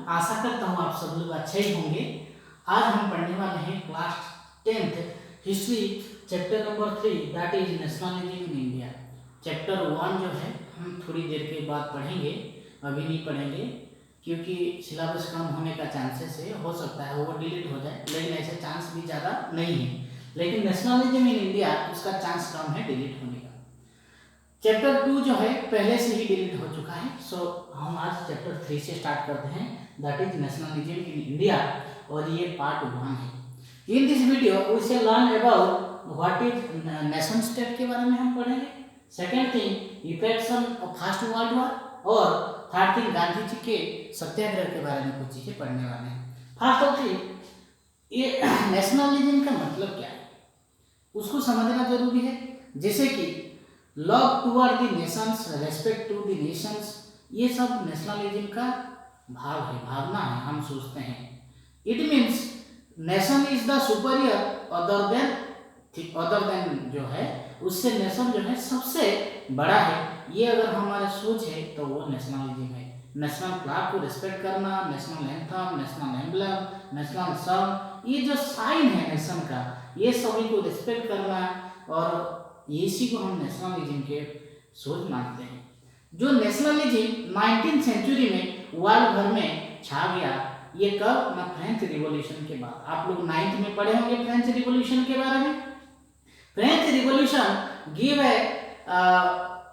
आशा करता हूँ आप सब लोग अच्छे ही होंगे। आज हम पढ़ने वाले हैं class 10th history chapter number 3 that is nationalism in India. Chapter 1 जो है हम थोड़ी देर के बाद पढ़ेंगे, अभी नहीं पढ़ेंगे क्योंकि सिलेबस कम होने का चांसेस है, हो सकता है वो डिलीट हो जाए, लेकिन ऐसे चांस भी ज़्यादा नहीं है। लेकिन नेशनलिज्म इन इंडिया उसका चांस कम है डिलीट होने का। चैप्टर 2 जो है पहले से ही डिलीट हो चुका है, सो हम आज चैप्टर 3 से स्टार्ट करते हैं that is nationalism in India, और ये पार्ट 1 है। इन दिस वीडियो वी से learn about what is nation state के बारे में हम पढ़ेंगे। Second thing effects of first world war, और थर्ड थिंग गांधी जी के सत्याग्रह के बारे में कुछ चीजें पढ़ने वाले हैं। फर्स्ट ऑफ थिंग ये नेशनलिज्म का मतलब क्या है उसको समझना जरूरी है। जैसे कि love toward the nations, respect to the nations, ये सब नेशनलिज्म का भाव है, भावना है। हम सोचते हैं it means nation is the superior other than जो है उससे नेशन जो है सबसे बड़ा है। ये अगर हमारे सोच है तो वो नेशनलिज्म है। नेशनल फ्लैग को रिस्पेक्ट करना, national anthem, national emblem, national song, ये जो साइन है नेशन का, ये सभी को रिस्पेक्ट करना, और इसी को हम नेशनलिज्म के सोच मानते हैं। जो नेशनलिज्म 19th सेंचुरी में वर्ल्ड भर में छा गया, ये कब ना फ्रेंच रिवॉल्यूशन के बाद। आप लोग 9th में पढ़े होंगे फ्रेंच रिवॉल्यूशन के बारे में। French revolution give a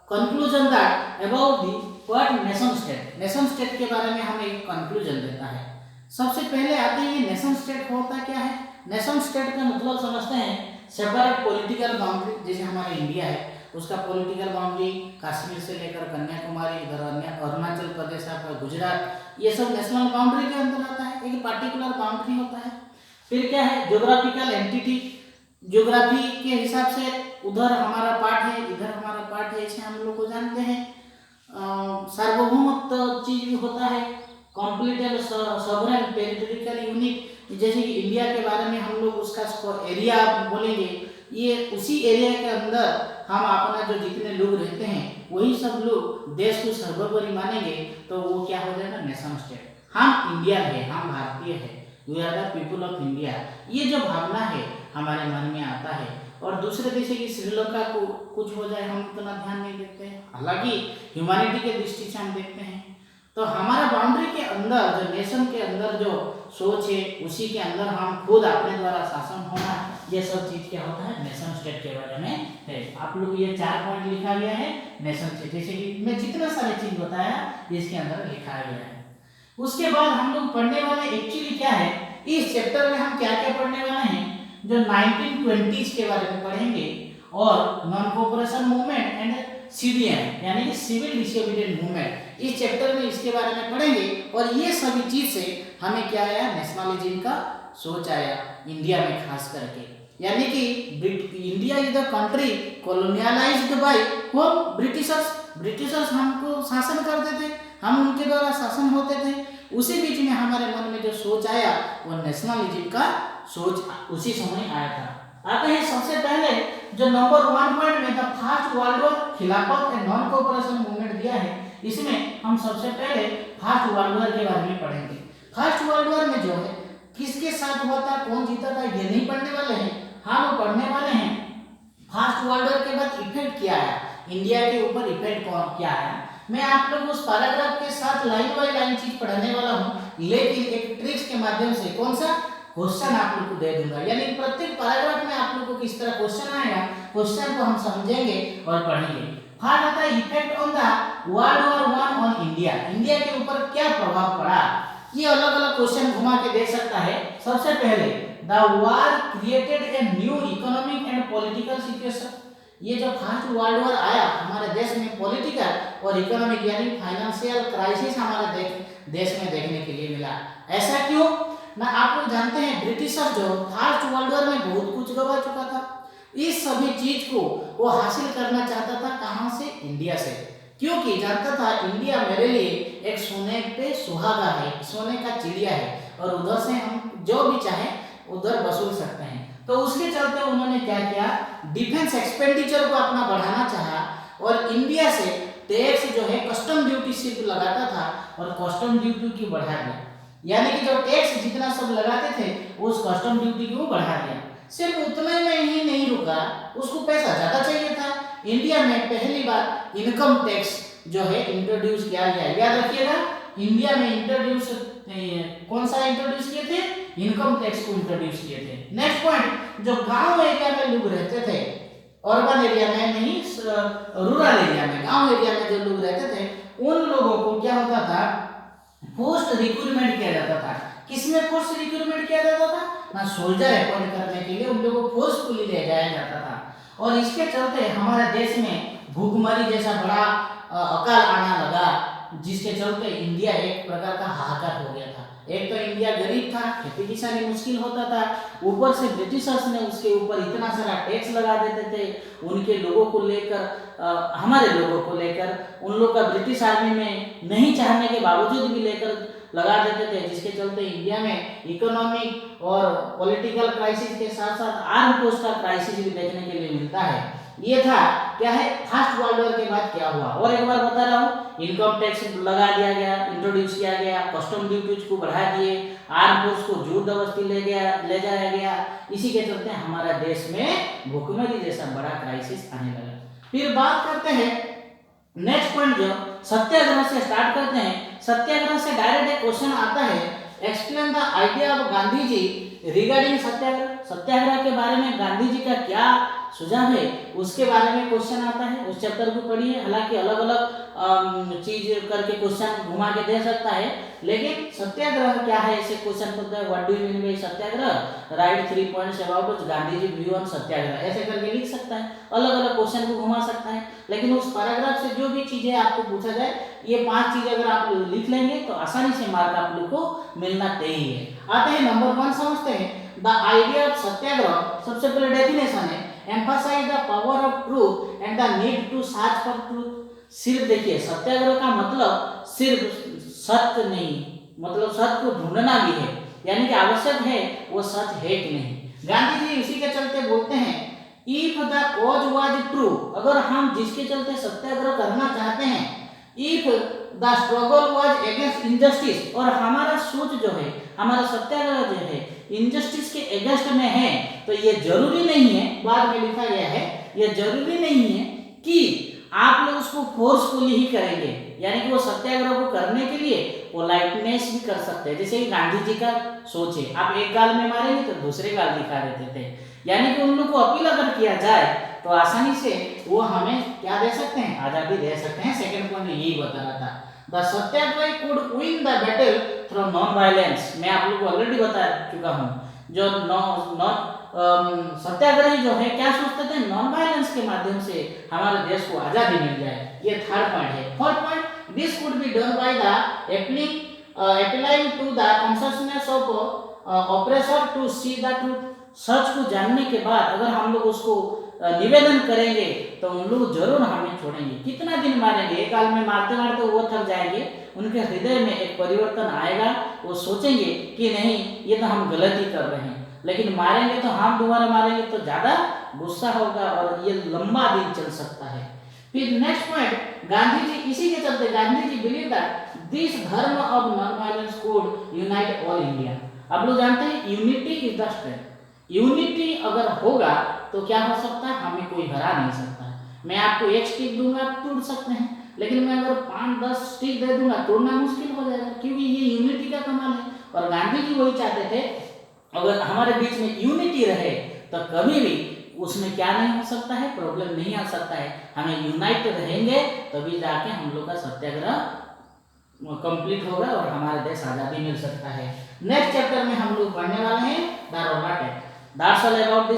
conclusion that about the what nation state. Nation state के बारे में हमें एक कंक्लूजन देता है। सबसे पहले आते हैं ये नेशन स्टेट होता क्या है। नेशन स्टेट का मतलब समझते हैं सेपरेट पॉलिटिकल बाउंड्री। जैसे हमारा इंडिया है उसका पॉलिटिकल बाउंड्री कश्मीर से लेकर कन्याकुमारी, इधर अरुणाचल प्रदेश, आपका गुजरात, ये सब नेशनल बाउंड्री के अंदर आता है। एक पार्टिकुलर बाउंड्री होता है। फिर क्या है ज्योग्राफिकल एंटिटी, ज्योग्राफी के हिसाब से उधर हमारा पार्ट है, इधर हमारा पार्ट है, इसे हम लोग को जानते हैं। सार्वभौमत्व चीज भी होता है, complete and sovereign territorial unit. जैसे कि इंडिया के बारे में हम लोग उसका एरिया बोलेंगे, ये उसी एरिया के अंदर हम अपना जो जितने लोग रहते हैं वही सब लोग देश को सर्वोपरि मानेंगे, तो वो क्या हो जाएगा नेशन स्टेट। हम इंडिया है, हम भारतीय है, we are the people of India, ये जो भावना है हमारे मन में आता है। और दूसरे देश की श्रीलंका को कुछ हो जाए हम इतना ध्यान नहीं देते हैं, हालांकि ह्यूमैनिटी के दृष्टि से हम देखते हैं। तो हमारा बाउंड्री के अंदर जो नेशन के अंदर जो सोच है उसी के अंदर हम खुद अपने द्वारा शासन होना, ये सब चीज क्या होता है नेशन स्टेट के बारे में है। आप लोग ये 4 पॉइंट लिखा गया है नेशन स्टेट, जैसे कि मैं जितना सारे चीज बताया इसके अंदर लिखा गया है। उसके बाद हम लोग पढ़ने वाले एक्चुअली क्या है, इस चैप्टर में हम क्या क्या पढ़ने वाले हैं, जो 1920s के बारे में पढ़ेंगे, और non cooperation movement and CDM यानी कि सिविल डिसोबीडिएंट मूवमेंट, इस चैप्टर में इसके बारे में पढ़ेंगे। और ये सभी चीज से हमें क्या आया नेशनलिज्म का सोच आया इंडिया में खास करके। यानी कि India is the country colonialized by home Britishers. Britishers हमको शासन करते थे, हम उनके द्वारा शासन होते थे। उसी बीच में हमारे मन में जो सोच आया वो नेशनलिज्म का सोच उसी समय आया था। आते हैं सबसे पहले जो नंबर 1 पॉइंट में द फर्स्ट वर्ल्ड वॉर, खिलाफत एंड नॉन कोऑपरेशन मूवमेंट दिया है, इसमें हम सबसे पहले फर्स्ट वर्ल्ड वॉर के बारे में पढ़ेंगे। फर्स्ट वर्ल्ड वॉर में जो है किसके साथ हुआ था, कौन जीता था, ये नहीं पढ़ने वाले हैं। हम पढ़ने वाले हैं फर्स्ट वर्ल्ड वॉर के बाद इफेक्ट क्या है इंडिया के ऊपर, इफेक्ट क्या है। मैं आप लोग उस पैराग्राफ के साथ लाइन बाय लाइन चीज पढ़ाने वाला हूँ, लेकिन एक ट्रिक्स के माध्यम से कौन सा क्वेश्चन आप लोग को दे दूंगा। यानी प्रत्येक पैराग्राफ में आप लोग को किस तरह क्वेश्चन आएगा, क्वेश्चन को हम समझेंगे और पढ़ेंगे। फर्स्ट आता है effect on the world war 1 on India. India के ऊपर क्या प्रभाव पड़ा, ये अलग अलग क्वेश्चन घुमा के देख सकता है। सबसे पहले the war created a new economic and political situation. ये जो फर्स्ट वर्ल्ड वॉर आया हमारे देश में पॉलिटिकल और इकोनॉमिक यानी फाइनेंशियल क्राइसिस हमारे देश में देखने के लिए मिला। ऐसा क्यों ना, आप लोग जानते हैं ब्रिटिशर जो फर्स्ट वर्ल्ड वॉर में बहुत कुछ गवा चुका था। इस सभी चीज को वो हासिल करना चाहता था, कहां से, इंडिया से। क्योंकि जानता था इंडिया मेरे लिए एक सोने पे सुहागा है, सोने का चिड़िया है, और उधर से हम जो भी चाहे उधर वसूल सकते हैं। तो उसके चलते उन्होंने क्या किया, डिफेंस एक्सपेंडिचर को अपना बढ़ाना चाहा, और इंडिया से टैक्स जो है कस्टम ड्यूटी सिर्फ लगाता था, और कस्टम ड्यूटी की बढ़ा दिया। यानी कि जो टैक्स जितना सब लगाते थे उस कस्टम ड्यूटी को बढ़ा दिया। सिर्फ उतने में ही नहीं रुका, उसको पैसा ज्यादा चाहिए था। इंडिया में पहली बार इनकम टैक्स जो है इंट्रोड्यूस किया गया। याद रखिएगा, इंडिया में इंट्रोड्यूस कौन सा इंट्रोड्यूस किए थे? इनकम टैक्स को इंट्रोड्यूस किए थे। नेक्स्ट पॉइंट, जो गांव एरिया में लोग रहते थे, अर्बन एरिया में नहीं, रूरल एरिया में, गांव एरिया में जो लोग रहते थे उन लोगों को क्या होता था? पोस्ट रिक्रूटमेंट किया जाता था। किसमें पोस्ट रिक्रूटमेंट किया जाता था? ना सोल्जर अपॉइंट करने के लिए उन लोगों को फोर्सफुली ले जाया जाता था। और इसके चलते हमारे देश में भूखमरी जैसा बड़ा अकाल आना लगा, जिसके चलते इंडिया एक प्रकार का हाहाकार हो गया था। एक तो इंडिया गरीब था, खेती किसानी मुश्किल होता था, ऊपर से ब्रिटिशर्स ने उसके ऊपर इतना सारा टैक्स लगा देते थे। उनके लोगों को लेकर, हमारे लोगों को लेकर, उन लोग का ब्रिटिश आर्मी में नहीं चाहने के बावजूद भी लेकर लगा देते थे, जिसके चलते इंडिया में इकोनॉमिक और पॉलिटिकल क्राइसिस के साथ साथ आर्म फोर्स का क्राइसिस भी देखने के लिए मिलता है। ये था क्या है, फर्स्ट वर्ल्ड वॉर के बाद क्या हुआ। और एक बार बता रहा हूँ, इनकम टैक्स लगा दिया गया, इंट्रोड्यूस किया गया, कस्टम ड्यूटीज को बढ़ा दिए, आर्म फोर्स को जोर जबरदस्ती ले जाया गया। इसी के चलते हमारा देश में भूखमरी जैसा बड़ा क्राइसिस आने लगा। फिर बात करते हैं नेक्स्ट पॉइंट, जो सत्याग्रह से स्टार्ट करते हैं। सत्याग्रह से डायरेक्ट एक क्वेश्चन आता है, explain the idea of Gandhi ji regarding satyagraha. Satyagraha के बारे में गांधी जी का क्या सुझाव है, उसके बारे में क्वेश्चन आता है। उस चैप्टर को पढ़िए। हालांकि अलग अलग चीज करके क्वेश्चन घुमा के दे सकता है, लेकिन सत्याग्रह क्या है ऐसे क्वेश्चन पूछता है। What do you mean by satyagraha, write 3 points about Gandhi ji view on satyagraha, ऐसे करके लिख सकता है। अलग अलग क्वेश्चन को घुमा सकता है, लेकिन उस पैराग्राफ से जो भी चीजें आपको पूछा जाए, ये 5 चीजें अगर आप लिख लेंगे तो आसानी से मार्क आप लोग को मिलना तय ही है। आते हैं नंबर 1 समझते हैं। द आइडिया ऑफ सत्याग्रह, सबसे पहले डेफिनेशन है, emphasize the power of truth and the need to search for truth। सिर्फ देखिए, सत्याग्रह का मतलब सिर्फ सत्य नहीं, मतलब सत्य को ढूंढना भी है, यानी कि आवश्यक है वो सच है कि नहीं। गांधी जी इसी के चलते बोलते हैं, if the cause was true, अगर हम जिसके चलते सत्याग्रह करना चाहते हैं, if the struggle was against injustice, और हमारा सोच जो है, हमारा सत्याग्रह जो है इनजस्टिस के अगेंस्ट में है, तो ये जरूरी नहीं है, बाद में लिखा गया है, ये जरूरी नहीं है कि आप लोग उसको फोर्सफुली ही करेंगे, यानी कि वो सत्याग्रह को करने के लिए पोलाइटनेस भी कर सकते हैं। जैसे कि गांधी जी का सोच है, आप एक गाल में मारेंगे तो दूसरे गाल दिखा देते थे, यानी कि उन लोग को अपील अगर किया जाए तो आसानी से वो हमें क्या दे सकते हैं, आजादी दे सकते हैं। सेकंड पॉइंट यही बता रहा था, the Satyagraha could win the battle through non violence. मैं आप लोग को ऑलरेडी बता चुका हूँ, जो सत्याग्रही जो है क्या सोचते थे, नॉन वायलेंस के माध्यम से हमारे देश को आजादी मिल जाए। ये थर्ड पॉइंट है। Fourth point, this could be done by the applying to the consciousness of oppressor to see the truth. सच को जानने के बाद अगर हम लोग उसको निवेदन करेंगे तो उन लोग जरूर हमें छोड़ेंगे। कितना दिन मारेंगे, एक काल में मारते मारते वो थक जाएंगे, उनके हृदय में एक परिवर्तन आएगा, वो सोचेंगे कि नहीं ये तो हम गलती कर रहे हैं। लेकिन मारेंगे तो हम दोबारा मारेंगे तो ज्यादा गुस्सा होगा और ये लंबा दिन चल सकता है। फिर नेक्स्ट पॉइंट, गांधी जी इसी के चलते Gandhi ji believe that this धर्म of non violence code unite all India. आप लोग जानते हैं unity is the strength. Unity अगर होगा तो क्या हो सकता है, हमें कोई हरा नहीं सकता है। मैं आपको एक स्टिक दूंगा आप तोड़ सकते हैं, लेकिन मैं अगर 5-10 स्टिक दे दूंगा तोड़ना मुश्किल हो जाएगा, क्योंकि ये यूनिटी का कमाल है। और गांधी जी वही चाहते थे, अगर हमारे बीच में यूनिटी रहे तो कभी भी उसमें क्या नहीं हो सकता है, प्रॉब्लम नहीं आ सकता है। हमें यूनाइट रहेंगे तभी जाके हम लोग का सत्याग्रह कंप्लीट होगा और हमारे देश आजादी मिल सकता है। नेक्स्ट चैप्टर में हम लोग पढ़ने वाले हैं the Roma tax. That's all about this.